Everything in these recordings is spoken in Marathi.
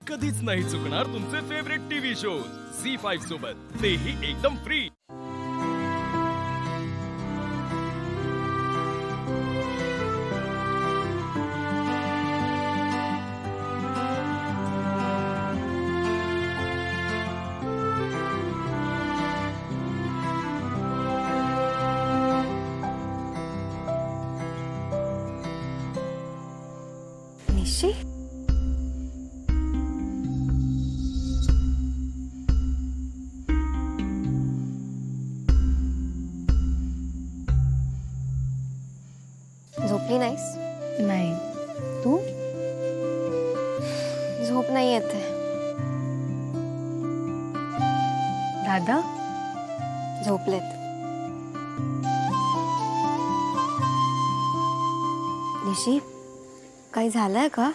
कधीच नाही चुकणार तुमचे फेवरेट टीव्ही शोज झी5 सोबत, तेही एकदम फ्री। निशी, झोपली नाहीस? नाही, तू? झोप नाही येते। दादा झोपलेत। निशी, काही झालंय का?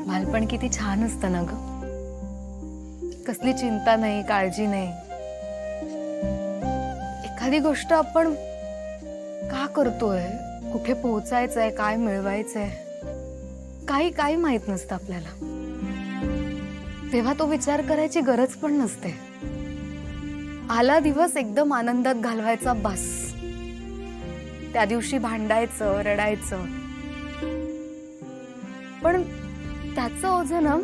बालपण किती छान असतं ना ग। कसली चिंता नाही, काळजी नाही। एखादी गोष्ट आपण का करतोय, कुठे पोहोचायचंय, काय मिळवायचंय, काही माहित नसतं आपल्याला। तेव्हा तो विचार करायची गरज पण नसते। आला दिवस एकदम आनंदात घालवायचा बस। त्या दिवशी भांडायचं, रडायचं, पण त्याचं ओझं ना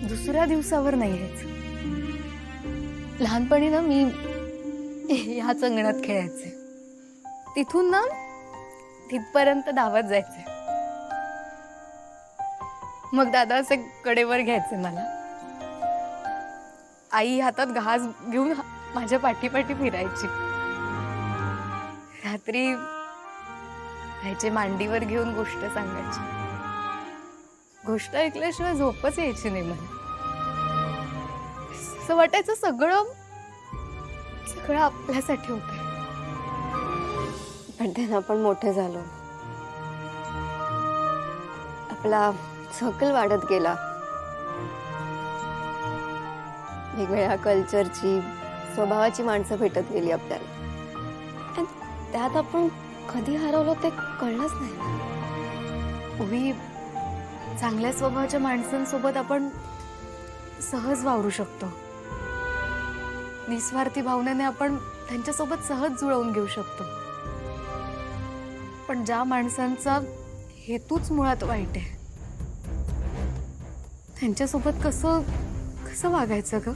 दुसऱ्या दिवसावर नाही यायचं। लहानपणी ना मी ह्याच अंगणात खेळायचे, तिथून ना तिथपर्यंत धावत जायचे। मग दादा असे कडेवर घ्यायचे मला, आई हातात घास घेऊन माझ्या पाठीपाठी फिरायची। रात्री आईचे मांडीवर घेऊन गोष्ट सांगायची। गोष्ट ऐकल्याशिवाय झोपच यायची नाही मला। असं वाटायचं सगळं आपल्यासाठी होतंय। पण त्यांना आपण मोठे झालो, आपला सर्कल वाढत गेला। वेगवेगळ्या कल्चरची, स्वभावाची माणसं भेटत गेली आपल्याला, आणि त्यात आपण कधी हरवलो ते कळलंच नाही। पूर्वी चांगल्या स्वभावाच्या माणसांसोबत आपण सहज वावरू शकतो। निस्वार्थी भावनेने आपण त्यांच्यासोबत सहज जुळवून घेऊ शकतो। पण ज्या माणसांचा हेतूच मुळात वाईट आहे, त्यांच्यासोबत कसं वागायचं ग?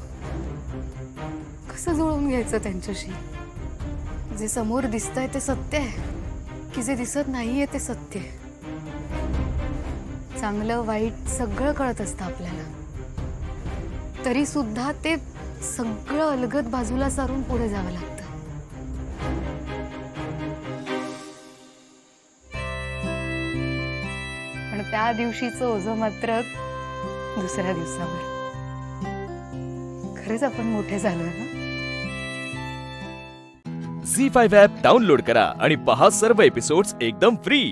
कसं जुळवून घ्यायचं त्यांच्याशी? जे समोर दिसतंय ते सत्य आहे, की जे दिसत नाहीये ते सत्य आहे? चांगलं वाईट सगळं कळत असतं आपल्याला, तरी सुद्धा ते सगळं अलगद बाजूला सारून पुढे जावं लागतं। पण त्या दिवशीचं ओझं मात्र दुसऱ्या दिवसावर। खरंच आपण मोठे झालोय ना। झी5 ॲप डाउनलोड करा आणि पहा सर्व एपिसोड्स एकदम फ्री।